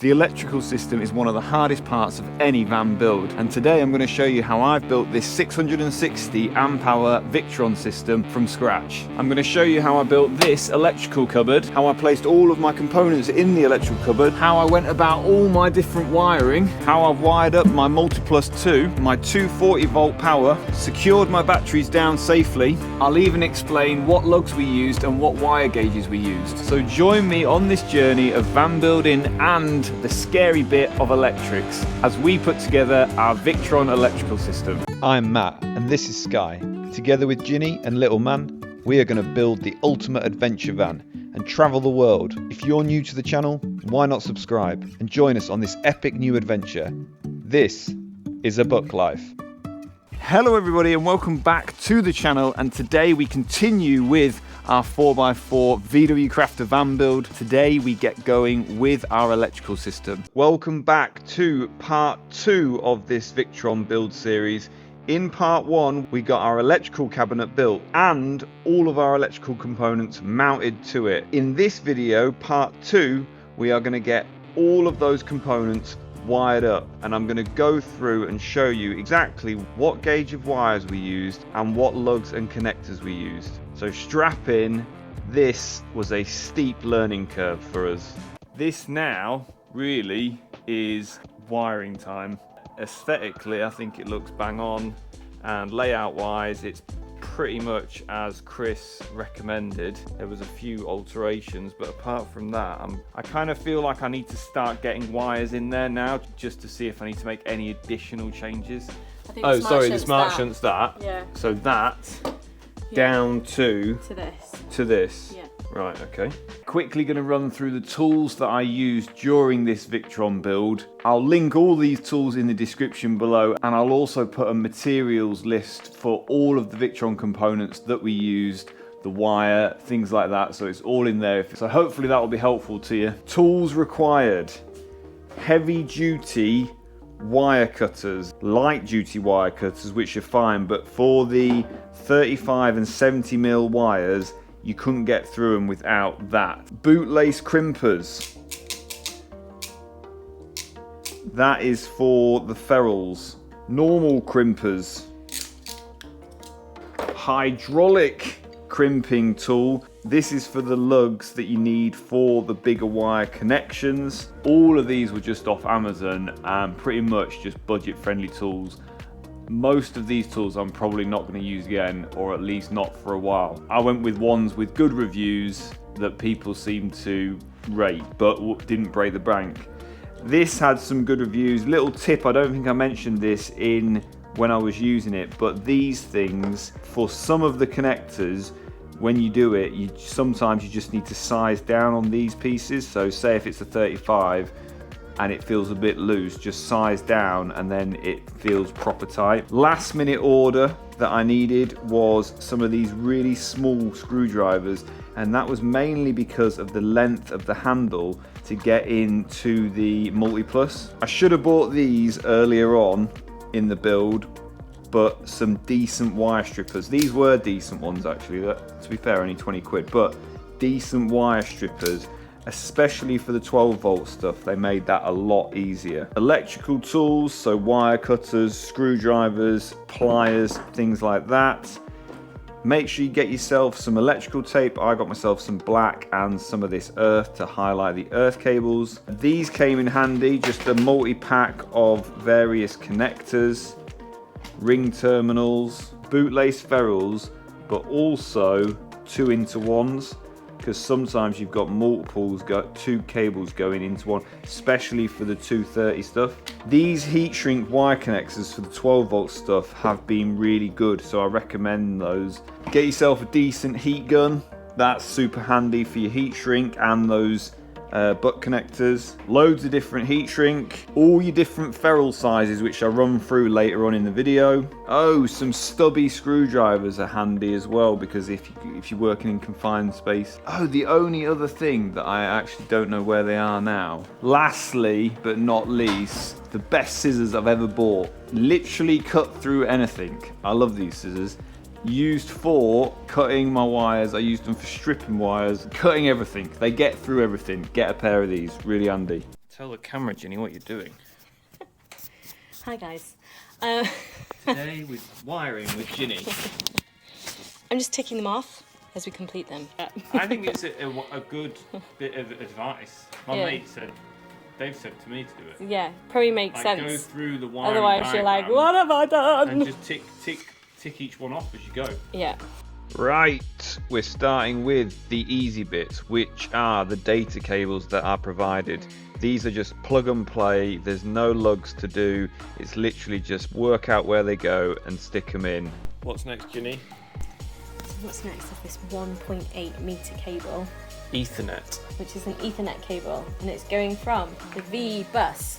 The electrical system is one of the hardest parts of any van build, and today I'm going to show you how I've built this 660 amp hour Victron system from scratch. I'm going to show you how I built this electrical cupboard, how I placed all of my components in the electrical cupboard, how I went about all my different wiring, how I've wired up my Multiplus 2, my 240 volt power, secured my batteries down safely. I'll even explain what lugs we used and what wire gauges we used. So join me on this journey of van building and the scary bit of electrics as we put together our Victron electrical system. I'm Matt and this is Sky. Together with Ginny and Little Man, we are going to build the ultimate adventure van and travel the world. If you're new to the channel, why not subscribe and join us on this epic new adventure? This is A Buck Life. Hello everybody and welcome back to the channel, and today we continue with our 4x4 VW Crafter van build. Today we get going with our electrical system. Welcome back to part 2 of this Victron build series. In part 1 we got our electrical cabinet built and all of our electrical components mounted to it. In this video, part 2, we are going to get all of those components wired up, and I'm going to go through and show you exactly what gauge of wires we used and what lugs and connectors we used. So strap in. This was a steep learning curve for us. This now really is wiring time. Aesthetically, I think it looks bang on, and layout wise it's pretty much as Chris recommended. There was a few alterations, but apart from that, I kind of feel like I need to start getting wires in there now just to see if I need to make any additional changes. Oh, sorry, the smart shunt's that. Yeah. So that down to this. Yeah. Right, okay. Quickly going to run through the tools that I used during this Victron build. I'll link all these tools in the description below, and I'll also put a materials list for all of the Victron components that we used, the wire, things like that, so it's all in there. So hopefully that will be helpful to you. Tools required: heavy duty wire cutters, light duty wire cutters, which are fine, but for the 35 and 70mm wires, you couldn't get through them without that. Bootlace crimpers. That is for the ferrules. Normal crimpers. Hydraulic crimping tool. This is for the lugs that you need for the bigger wire connections. All of these were just off Amazon and pretty much just budget friendly tools. Most of these tools I'm probably not going to use again, or at least not for a while. I went with ones with good reviews that people seemed to rate, but didn't break the bank. This had some good reviews. Little tip, I don't think I mentioned this in when I was using it, but these things, for some of the connectors, when you do it, sometimes you just need to size down on these pieces. So say if it's a 35 and it feels a bit loose, just size down and then it feels proper tight. Last minute order that I needed was some of these really small screwdrivers, and that was mainly because of the length of the handle to get into the Multiplus. I should have bought these earlier on in the build, but some decent wire strippers. These were decent ones actually, to be fair only 20 quid, but decent wire strippers, especially for the 12 volt stuff. They made that a lot easier. Electrical tools, so wire cutters, screwdrivers, pliers, things like that. Make sure you get yourself some electrical tape. I got myself some black and some of this earth to highlight the earth cables. These came in handy, just a multi-pack of various connectors, ring terminals, bootlace ferrules, but also 2-into-1s, because sometimes you've got two cables going into one, especially for the 230 stuff. These heat shrink wire connectors for the 12 volt stuff have been really good, so I recommend those. Get yourself a decent heat gun. That's super handy for your heat shrink and those butt connectors. Loads of different heat shrink, all your different ferrule sizes, which I'll run through later on in the video. Oh, some stubby screwdrivers are handy as well, because if you're working in confined space. Oh, the only other thing that I actually don't know where they are now. Lastly, but not least, the best scissors I've ever bought. Literally cut through anything. I love these scissors. Used for cutting my wires, I used them for stripping wires, cutting everything. They get through everything. Get a pair of these, really handy. Tell the camera, Ginny, what you're doing. Hi guys. Today with wiring with Ginny. I'm just ticking them off as we complete them. I think it's a good bit of advice. My Yeah. mate said, Dave said to me to do it. Yeah, probably makes Like, sense. go through the wiring Otherwise you're like, diagram what have I done? and just tick each one off as you go. Yeah. Right, we're starting with the easy bits, which are the data cables that are provided. These are just plug and play, there's no lugs to do, it's literally just work out where they go and stick them in. What's next, Ginny? So what's next is this 1.8 meter cable, Ethernet. which is an Ethernet cable, and it's going from the VE bus,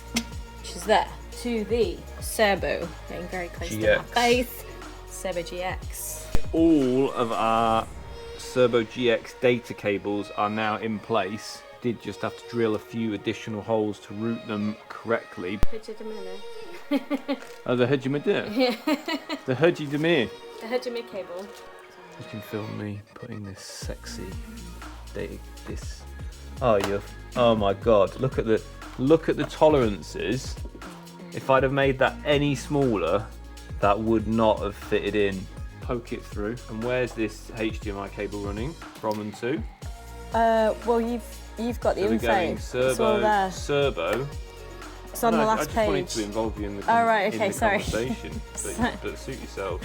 which is there, to the Serbo, getting very close to GX. my face, Serbo GX. All of our Serbo GX data cables are now in place. Did just have to drill a few additional holes to route them correctly. Oh, the Hudjimir. Yeah. The Hudjimir. The Hudjimir cable. You can film me putting this sexy data. This. Oh, you. Oh my God! Look at the tolerances. If I'd have made that any smaller, that would not have fitted in. Poke it through. And where's this HDMI cable running from and to? Well, you've got the So we're info. going It's all Serbo. there. Serbo. It's on the I last just wanted page. to involve you in the, Oh, right, okay, in the sorry. conversation, but suit yourself.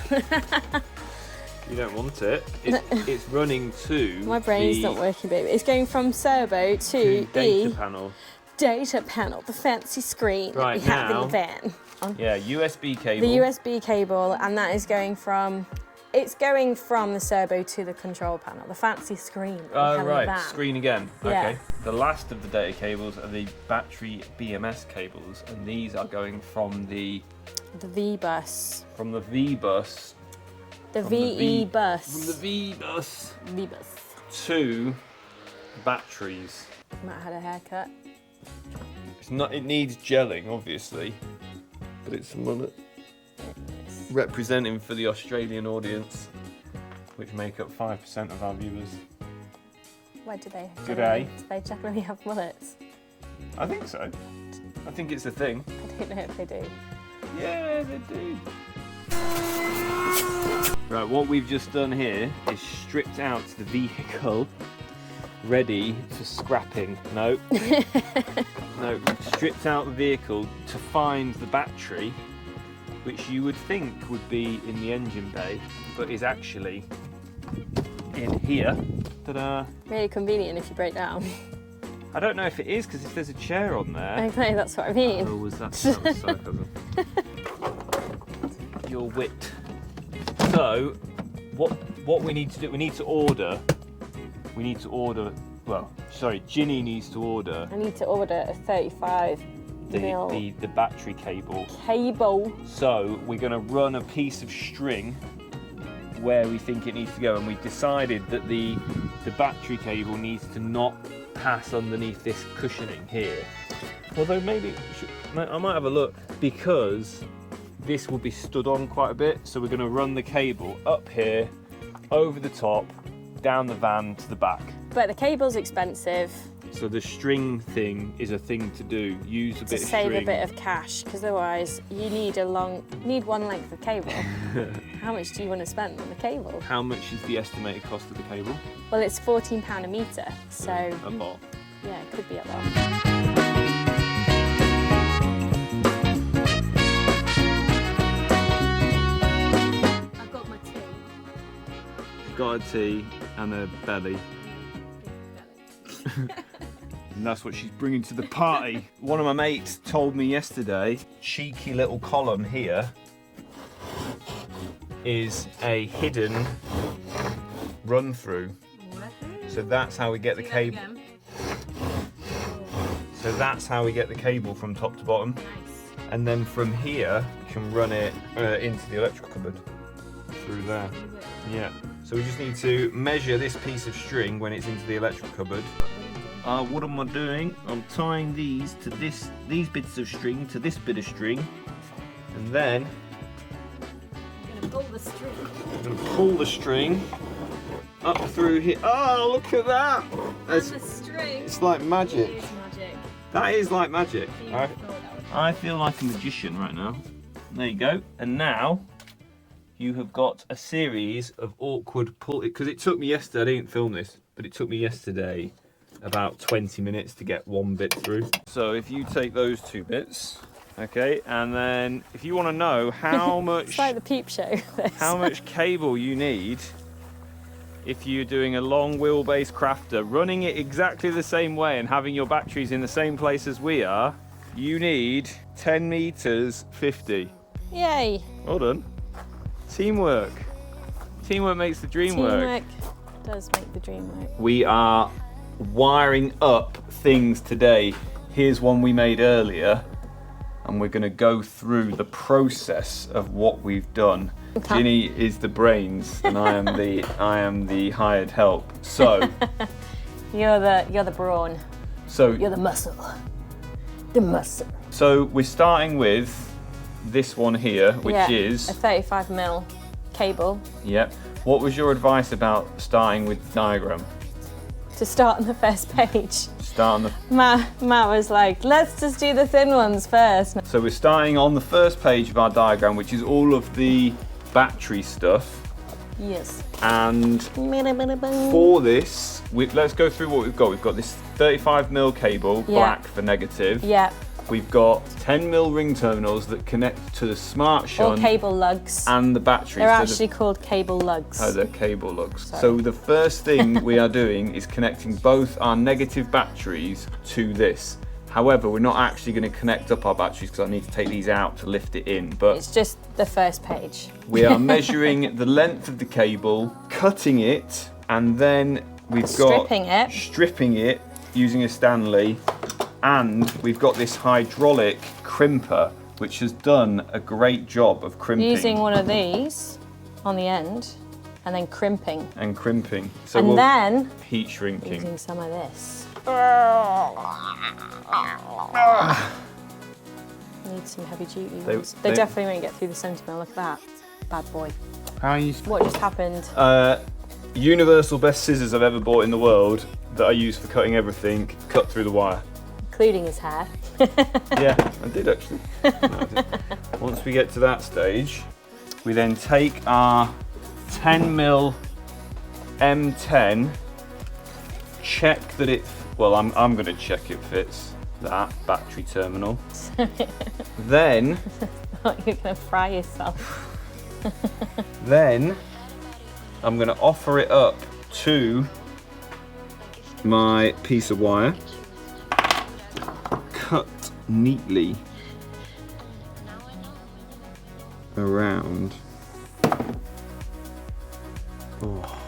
You don't want it. It's running to My brain's not working, baby. It's going from Serbo to data the panel. data panel, the fancy screen Right, that we have in now- the van. Yeah, USB cable. The USB cable, and that is going from. It's going from the Serbo to the control panel, the fancy screen. that we have Oh in the right, van. screen again. Yeah. Okay. The last of the data cables are the battery BMS cables, and these are going from the The VE bus. VE bus. The From the VE From bus. the VE bus VE bus. to batteries. Matt had a haircut. It's not. It needs gelling, obviously, but it's a mullet. Representing for the Australian audience, which make up 5% of our viewers. Where do they? G'day. Do they generally have mullets? I think so. I think it's a thing. I don't know if they do. Yeah, they do. Right, what we've just done here is stripped out the vehicle, ready for scrapping. No. No, stripped out the vehicle to find the battery, which you would think would be in the engine bay, but is actually in here. Ta-da! Really convenient if you break down. I don't know if it is, because if there's a chair on there... Okay, that's what I mean. Oh, was that sarcasm? Your wit. So, what we need to do, we need to order, well, sorry, Ginny needs to order I need to order a 35 mil the battery cable. cable. So we're going to run a piece of string where we think it needs to go, and we've decided that the battery cable needs to not pass underneath this cushioning here. Although maybe I might have a look, because this will be stood on quite a bit. So we're going to run the cable up here, over the top, down the van to the back. But the cable's expensive. So the string thing is a thing to do. Use a To bit of save string. a bit of cash, because otherwise you need one length of cable. How much do you want to spend on the cable? How much is the estimated cost of the cable? Well, it's £14 a metre, so A lot. yeah, it could be a lot. I've got my tea. Got a tea and a belly. And that's what she's bringing to the party. One of my mates told me yesterday, cheeky little column here is a hidden run through. So that's how we get the cable. So that's how we get the cable from top to bottom. And then from here, we can run it into the electrical cupboard through there. Yeah. So we just need to measure this piece of string when it's into the electrical cupboard. What am I doing? I'm tying these to these bits of string to this bit of string, and then I'm going to pull the string. I'm going to pull the string up through here. Oh, look at that! And the string. It's like magic. It is magic. That is like magic. I feel like a magician right now. There you go. And now you have got a series of awkward pull. Because it took me yesterday, I didn't film this, but it took me yesterday about 20 minutes to get one bit through. So if you take those two bits, okay, and then if you want to know how much... It's like the peep show. How much cable you need if you're doing a long wheelbase crafter, running it exactly the same way and having your batteries in the same place as we are, you need 10 meters 50. Yay. Well done. Teamwork. Teamwork makes the dream work. Teamwork does make the dream work. We are wiring up things today. Here's one we made earlier, and we're going to go through the process of what we've done. Ginny is the brains, and I am the hired help. So you're the brawn. So you're the muscle. The muscle. So we're starting with this one here, which is a 35mm cable. Yep. What was your advice about starting with the diagram? To start on the first page. Start on the... Matt was like, let's just do the thin ones first. So we're starting on the first page of our diagram, which is all of the battery stuff. Yes. And for this, let's go through what we've got. We've got this 35mm cable, black for negative. Yeah. We've got 10mm ring terminals that connect to the smart shunt. Or cable lugs. And the batteries. They're actually called cable lugs. Oh, they're cable lugs. Sorry. So the first thing we are doing is connecting both our negative batteries to this. However, we're not actually going to connect up our batteries because I need to take these out to lift it in. But it's just the first page. We are measuring the length of the cable, cutting it, and then we've got stripping it using a Stanley. And we've got this hydraulic crimper, which has done a great job of crimping. Using one of these on the end, and then crimping. And crimping. So and then heat shrinking. Using some of this. Need some heavy duty ones. They definitely won't get through the 70mm. Look at that. Bad boy. What just happened? Universal best scissors I've ever bought in the world that I use for cutting everything, cut through the wire. Including his hair. Yeah, I did actually. No, I did. Once we get to that stage, we then take our 10mm M10, check that it, well, I'm going to check it fits that battery terminal. Then, You're going to fry yourself. Then, I'm going to offer it up to my piece of wire. Cut neatly around. Oh.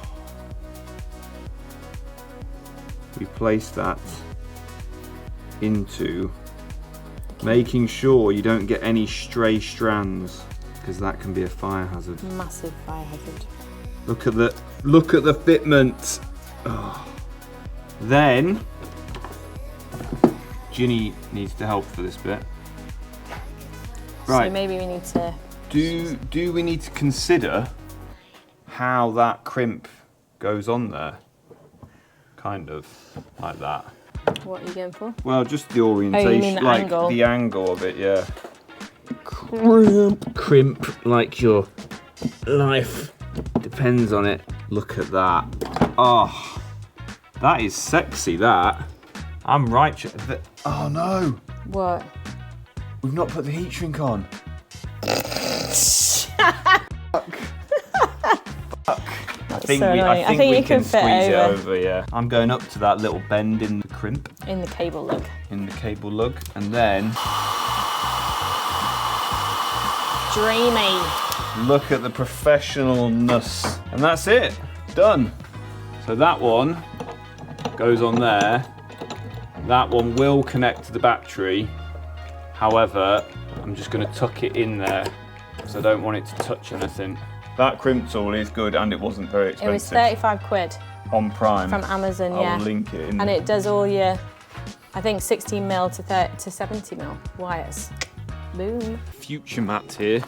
We place that into, making sure you don't get any stray strands, because that can be a fire hazard. Massive fire hazard. Look at the fitment. Oh. Then Ginny needs to help for this bit. Right. So maybe we need to... Do we need to consider how that crimp goes on there? Kind of like that. What are you going for? Well, just the orientation, you mean the like angle? the angle of it, yeah. Crimp like your life depends on it. Look at that. Oh, that is sexy, that. I'm right. Oh no. What? We've not put the heat shrink on. Fuck. I think we can squeeze it over, yeah. I'm going up to that little bend in the crimp. In the cable lug. In the cable lug, and then... Dreamy. Look at the professionalness. And that's it. Done. So that one goes on there. That one will connect to the battery. However, I'm just going to tuck it in there because I don't want it to touch anything. That crimp tool is good, and it wasn't very expensive. It was 35 quid. On Prime. From Amazon, yeah. I'll link it in. And it does all your, I think, 16mm to 70mm wires. Boom. Future Matt here.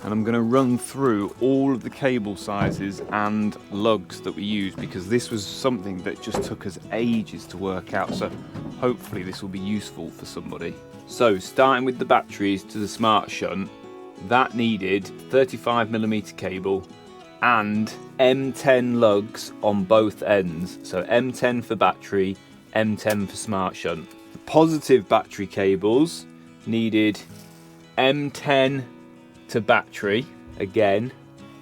and I'm going to run through all of the cable sizes and lugs that we use, because this was something that just took us ages to work out, so hopefully this will be useful for somebody. So starting with the batteries to the smart shunt, that needed 35mm cable and M10 lugs on both ends. So M10 for battery, M10 for smart shunt. The positive battery cables needed M10 to battery again,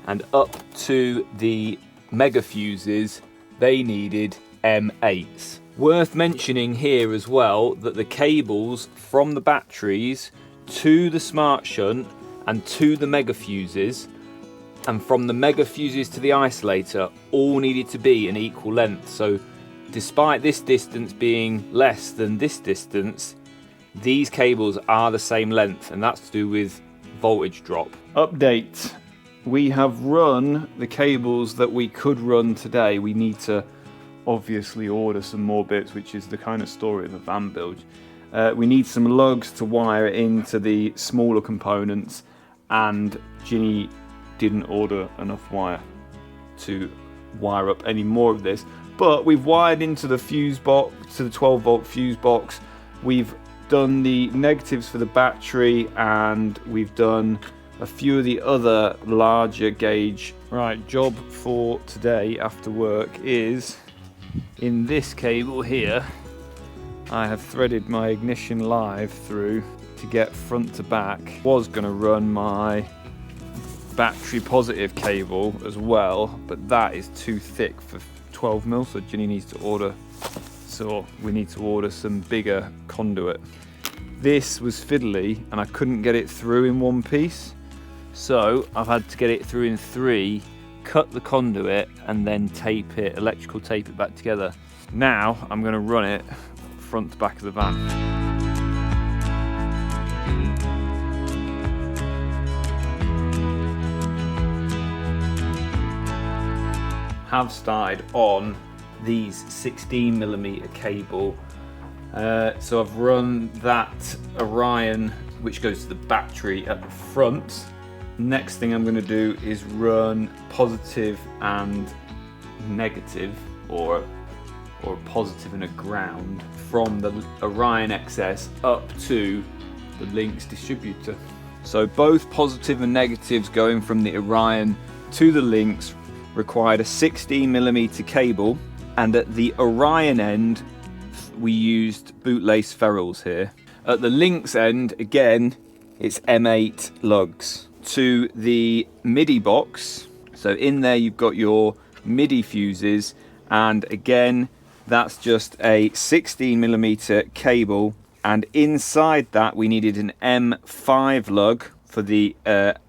and up to the mega fuses they needed M8s. Worth mentioning here as well that the cables from the batteries to the smart shunt and to the mega fuses, and from the mega fuses to the isolator, all needed to be an equal length. So despite this distance being less than this distance, these cables are the same length, and that's to do with voltage drop. Update. We have run the cables that we could run today. We need to obviously order some more bits, which is the kind of story of a van build. We need some lugs to wire into the smaller components, and Ginny didn't order enough wire to wire up any more of this. But we've wired into the fuse box, to the 12 volt fuse box. We've done the negatives for the battery, and we've done a few of the other larger gauge. Right, job for today after work is in this cable here. I have threaded my ignition live through to get front to back. Was going to run my battery positive cable as well, but that is too thick for 12mm, so Ginny needs to order, so we need to order some bigger conduit. This was fiddly and I couldn't get it through in one piece, so I've had to get it through in three, cut the conduit and then tape it, electrical tape it back together. Now I'm going to run it front to back of the van. Have started on these 16mm cable, so I've run that Orion which goes to the battery at the front. Next thing I'm going to do is run positive and negative, or positive and a ground, from the Orion XS up to the Lynx distributor. So both positive and negatives going from the Orion to the Lynx required a 16mm cable, and at the Orion end we used bootlace ferrules here. At the Lynx end, again, it's M8 lugs. To the Midi box, so in there you've got your Midi fuses, and again that's just a 16mm cable, and inside that we needed an M5 lug for the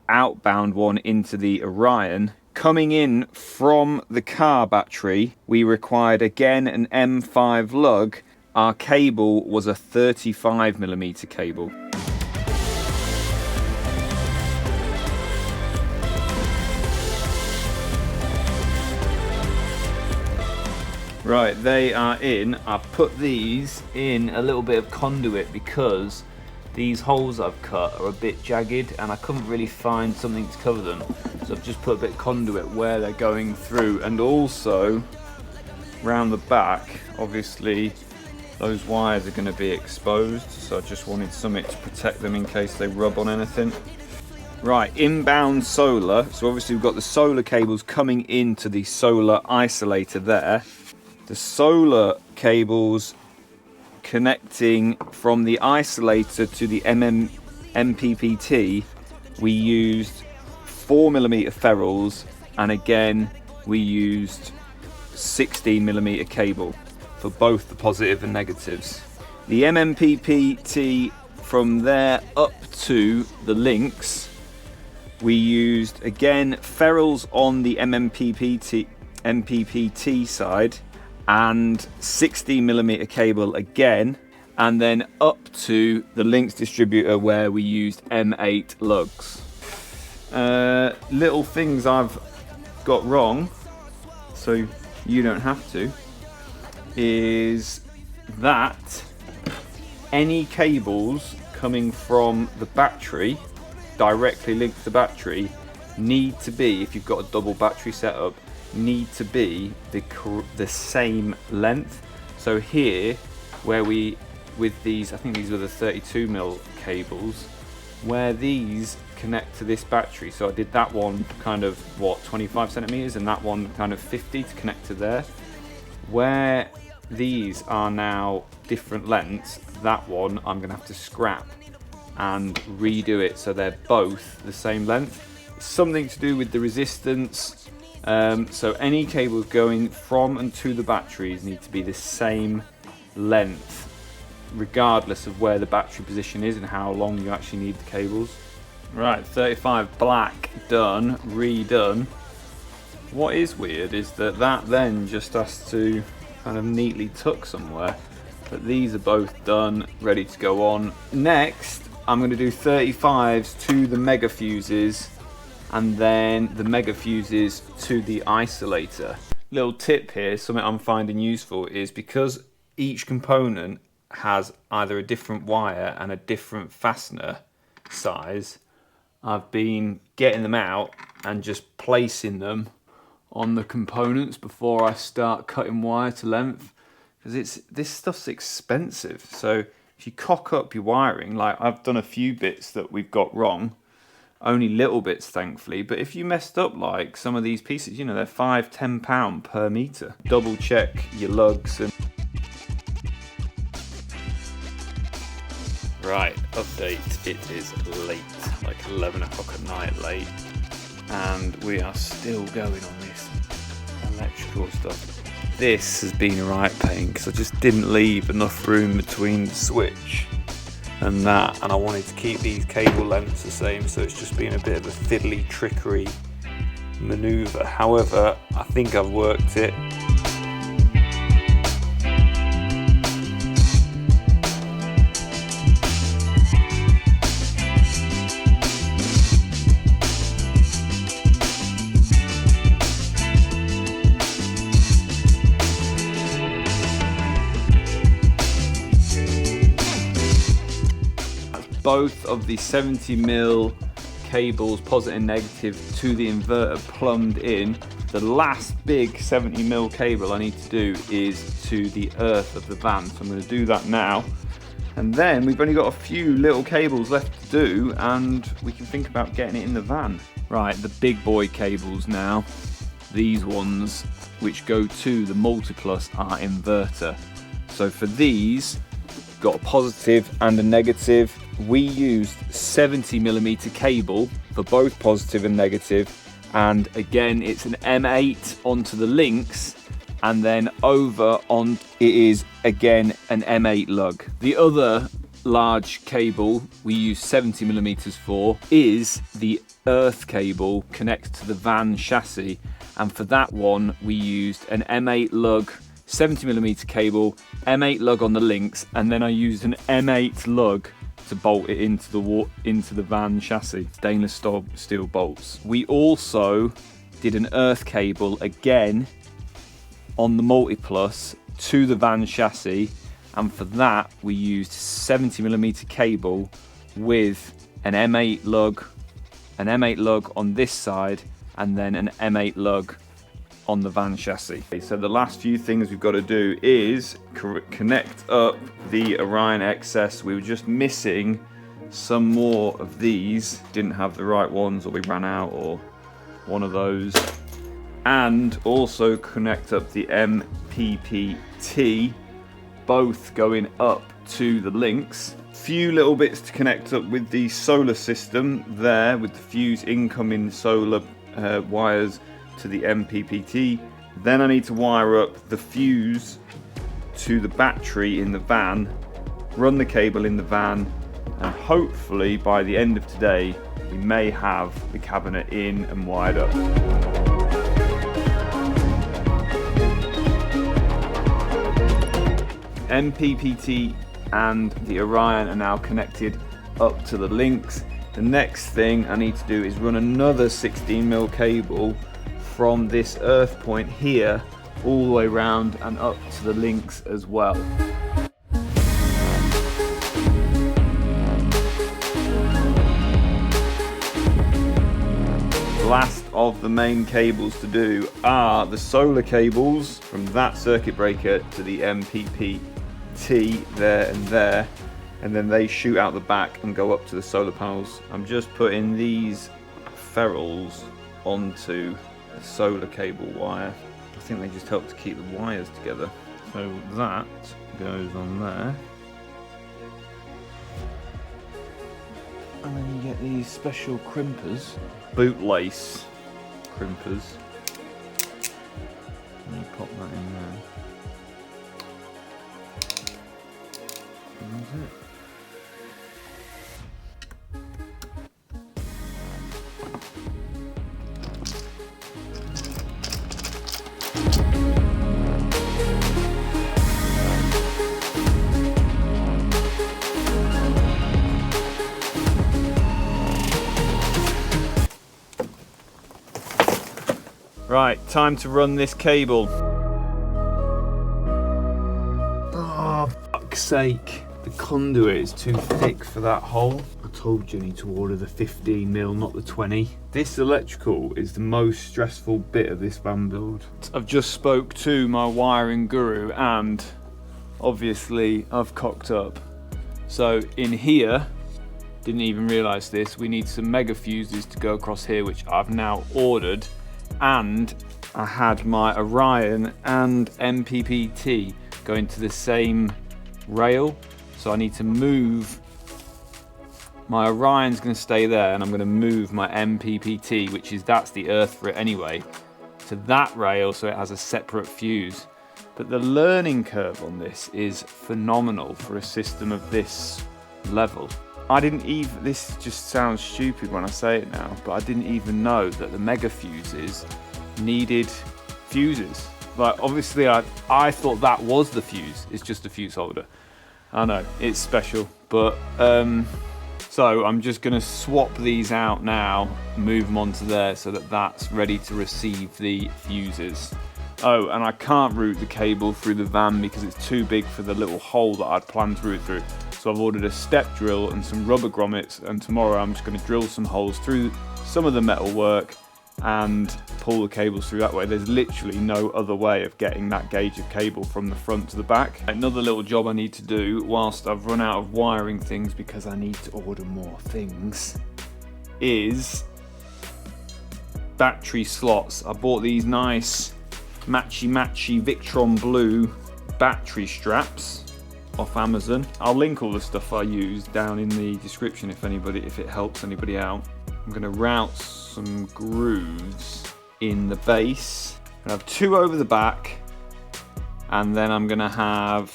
outbound one into the Orion. Coming in from the car battery, we required again an M5 lug. Our cable was a 35mm cable. Right, they are in. I've put these in a little bit of conduit because these holes I've cut are a bit jagged and I couldn't really find something to cover them. So I've just put a bit of conduit where they're going through, and also round the back, obviously those wires are going to be exposed, so I just wanted something to protect them in case they rub on anything. Right, inbound solar. So obviously we've got the solar cables coming into the solar isolator there. The solar cables connecting from the isolator to the mppt, we used 4mm ferrules, and again we used 16mm cable for both the positive and negatives. The mppt from there up to the Lynx, we used again ferrules on the mppt side and 16mm cable again, and then up to the Lynx distributor where we used M8 lugs. Little things I've got wrong, so you don't have to, is that any cables coming from the battery directly linked to the battery need to be, if you've got a double battery setup, need to be the same length. So here, where we, with these, I think these were the 32mm cables, where these connect to this battery, so I did that one kind of, what, 25 centimeters, and that one kind of 50 to connect to there. Where these are now different lengths, that one I'm going to have to scrap and redo it so they're both the same length. It's something to do with the resistance. So any cables going from and to the batteries need to be the same length, regardless of where the battery position is and how long you actually need the cables. Right, 35 black done, redone. What is weird is that then just has to kind of neatly tuck somewhere, but these are both done, ready to go on. Next, I'm going to do 35s to the mega fuses, and then the mega fuses to the isolator. Little tip here, something I'm finding useful, is because each component has either a different wire and a different fastener size, I've been getting them out and just placing them on the components before I start cutting wire to length, because this stuff's expensive. So if you cock up your wiring, like I've done a few bits that we've got wrong, only little bits thankfully, but if you messed up like some of these pieces, you know, they're £5–10 per meter. Double check your lugs. And right, update, it is late, like 11 o'clock at night late, and we are still going on this electrical stuff. This has been a right pain because I just didn't leave enough room between the switch and that, and I wanted to keep these cable lengths the same, so it's just been a bit of a fiddly trickery maneuver. However, I think I've worked it. Both of the 70mm cables, positive and negative, to the inverter plumbed in. The last big 70mm cable I need to do is to the earth of the van, so I'm going to do that now. And then we've only got a few little cables left to do, and we can think about getting it in the van. Right, the big boy cables now. These ones, which go to the Multiplus, are inverter. So for these, got a positive and a negative. We used 70mm cable for both positive and negative, and again it's an M8 onto the lynx, and then over on it is again an M8 lug. The other large cable we use 70mm for is the earth cable connected to the van chassis, and for that one we used an M8 lug, 70mm cable, M8 lug on the lynx, and then I used an M8 lug to bolt it into the van chassis, stainless steel bolts. We also did an earth cable again on the Multiplus to the van chassis, and for that we used 70mm cable with an M8 lug on this side, and then an M8 lug on the van chassis. So the last few things we've got to do is connect up the Orion XS. We were just missing some more of these, didn't have the right ones, or we ran out, or one of those. And also connect up the mppt, both going up to the lynx. Few little bits to connect up with the solar system there, with the fuse incoming solar wires to the mppt. Then I need to wire up the fuse to the battery in the van, run the cable in the van, and hopefully by the end of today we may have the cabinet in and wired up. mppt and the Orion are now connected up to the lynx. The next thing I need to do is run another 16mm cable from this earth point here all the way around and up to the lynx as well. last of the main cables to do are the solar cables from that circuit breaker to the mppt there, and then they shoot out the back and go up to the solar panels. I'm just putting these ferrules onto the solar cable wire. I think they just help to keep the wires together. So that goes on there. And then you get these special crimpers, bootlace crimpers. And you pop that in there. And that's it. Right, time to run this cable. Oh, fuck's sake. The conduit is too thick for that hole. I told Jenny to order the 15mm, not the 20. This electrical is the most stressful bit of this van build. I've just spoke to my wiring guru and obviously I've cocked up. So in here, didn't even realise this, we need some mega fuses to go across here, which I've now ordered. And I had my Orion and mppt going to the same rail, so I need to move. My Orion's going to stay there, and I'm going to move my mppt, that's the earth for it anyway, to that rail so it has a separate fuse. But the learning curve on this is phenomenal for a system of this level. This just sounds stupid when I say it now, but I didn't even know that the mega fuses needed fuses. Like, obviously I thought that was the fuse, it's just a fuse holder. I know, it's special, but so I'm just gonna swap these out now, move them onto there so that that's ready to receive the fuses. Oh, and I can't route the cable through the van because it's too big for the little hole that I'd planned to route through. So I've ordered a step drill and some rubber grommets, and tomorrow I'm just going to drill some holes through some of the metal work and pull the cables through that way. There's literally no other way of getting that gauge of cable from the front to the back. Another little job I need to do whilst I've run out of wiring things, because I need to order more things, is battery slots. I bought these nice matchy Victron blue battery straps off Amazon. I'll link all the stuff I use down in the description if it helps anybody out. I'm going to route some grooves in the base. I'm going to have 2 over the back, and then I'm going to have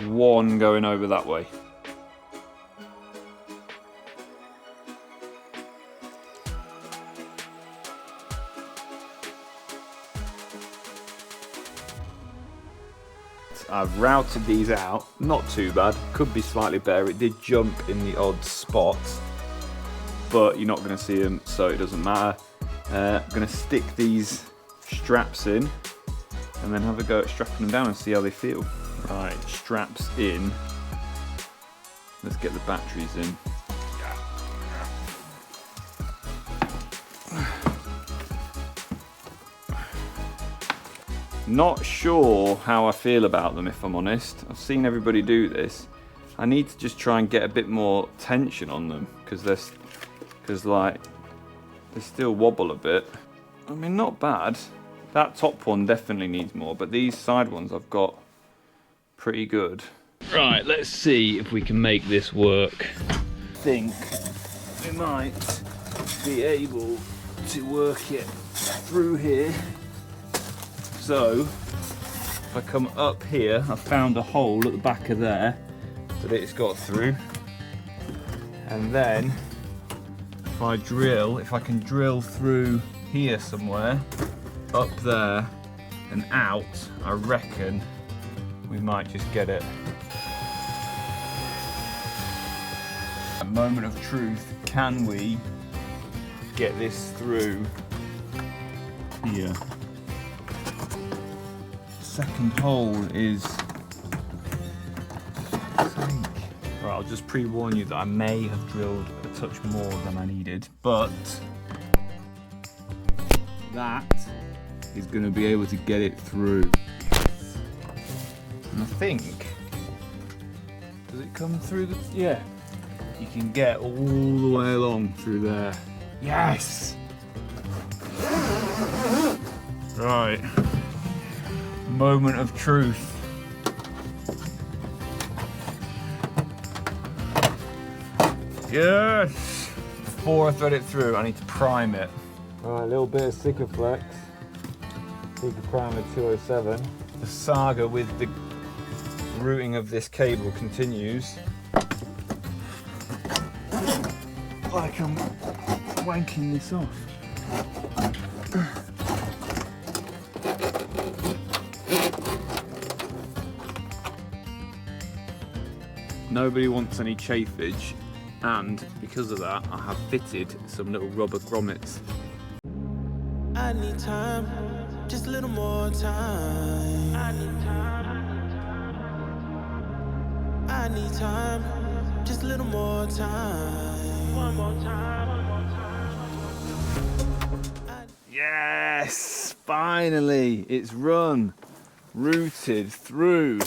1 going over that way. I've routed these out, not too bad, could be slightly better. It did jump in the odd spot, but you're not going to see them, so it doesn't matter. I'm going to stick these straps in and then have a go at strapping them down and see how they feel. Right, straps in. Let's get the batteries in. Not sure how I feel about them, if I'm honest. I've seen everybody do this. I need to just try and get a bit more tension on them, because they still wobble a bit. I mean, not bad. That top one definitely needs more, but these side ones I've got pretty good. Right, let's see if we can make this work. I think we might be able to work it through here. So, if I come up here, I found a hole at the back of there that it's got through. And then, if I can drill through here somewhere, up there and out, I reckon we might just get it. A moment of truth, can we get this through here? Second hole is Right, I'll just pre-warn you that I may have drilled a touch more than I needed, but that is going to be able to get it through. And I think, does it come through the, yeah, you can get all the way along through there. Yes! Right, moment of truth. Yes! Before I thread it through, I need to prime it. Right, a little bit of Sikaflex. Secret Primer 207. The saga with the routing of this cable continues. Like I'm wanking this off. Nobody wants any chafage, and because of that I have fitted some little rubber grommets. I need time, just a little more time. I need time. I need time, just a little more time. One more time, one more time. Yes! Finally! It's run, routed through,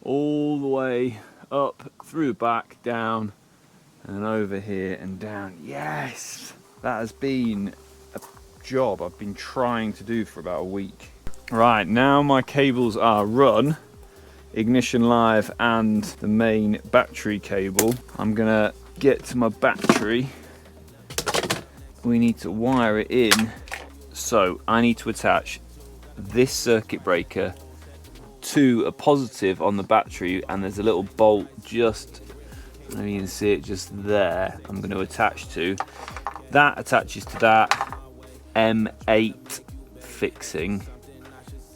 all the way up, through the back, down, and over here and down. Yes! That has been a job I've been trying to do for about a week. Right, now my cables are run, ignition live and the main battery cable. I'm gonna get to my battery. We need to wire it in. So I need to attach this circuit breaker to a positive on the battery, and there's a little bolt just, maybe you can see it just there, I'm going to attach to. That attaches to that M8 fixing,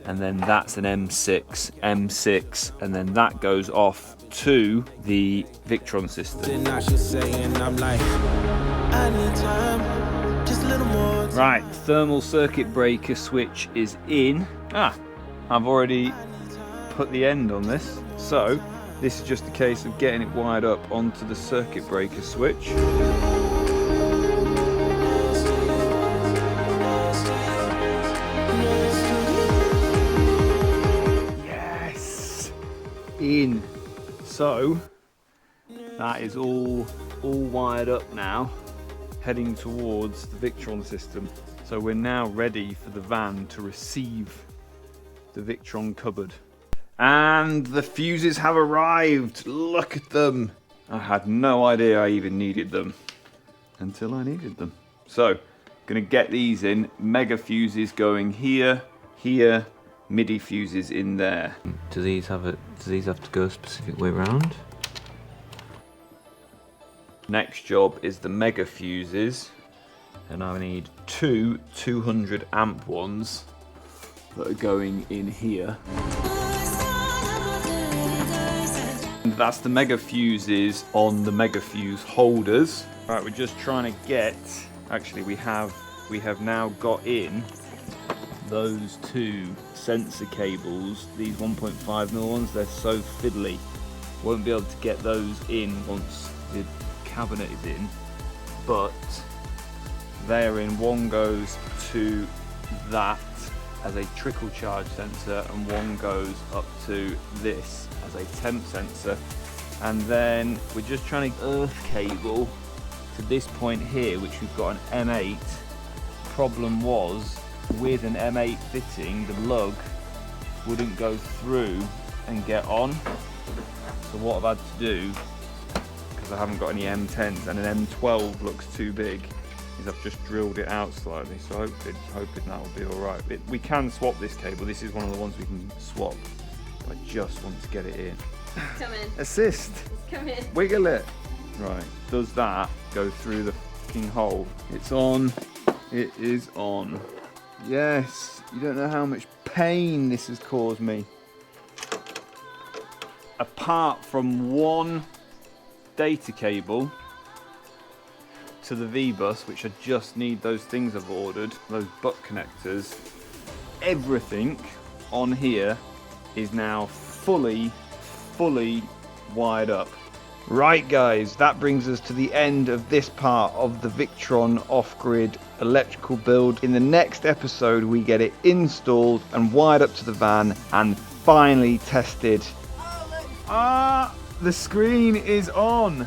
and then that's an M6, and then that goes off to the Victron system. Right, thermal circuit breaker switch is in. I've already put the end on this, so this is just a case of getting it wired up onto the circuit breaker switch. Yes, in. So that is all wired up now, heading towards the Victron system. So we're now ready for the van to receive the Victron cupboard. And the fuses have arrived. Look at them. I had no idea I even needed them until I needed them. So, gonna get these in. Mega fuses going here, here, MIDI fuses in there. Do these have to go a specific way round? Next job is the mega fuses, and I need two 200 amp ones that are going in here. And that's the mega fuses on the mega fuse holders. Right, we're just trying to get, actually we have now got in those two sensor cables, these 1.5mm ones. They're so fiddly, won't be able to get those in once the cabinet is in, but they're in. One goes to that as a trickle charge sensor, and one goes up to this as a temp sensor. And then we're just trying to earth cable to this point here, which we've got an M8. Problem was, with an M8 fitting, the lug wouldn't go through and get on. So what I've had to do, because I haven't got any M10s and an M12 looks too big, is I've just drilled it out slightly. So hoping that will be all right. We can swap this cable. This is one of the ones we can swap. I just want to get it in. Come in. Assist. Come in. Wiggle it. Right. Does that go through the fucking hole? It's on. It is on. Yes. You don't know how much pain this has caused me. Apart from one data cable to the VE bus, which I just need those things I've ordered, those butt connectors, everything on here is now fully wired up. Right guys, that brings us to the end of this part of the Victron off-grid electrical build. In the next episode we get it installed and wired up to the van and finally tested. The screen is on.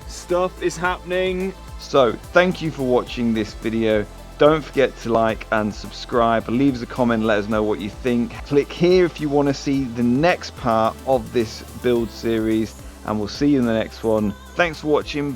Stuff is happening. So thank you for watching this video. Don't forget to like and subscribe. Leave us a comment, let us know what you think. Click here if you want to see the next part of this build series, and we'll see you in the next one. Thanks for watching.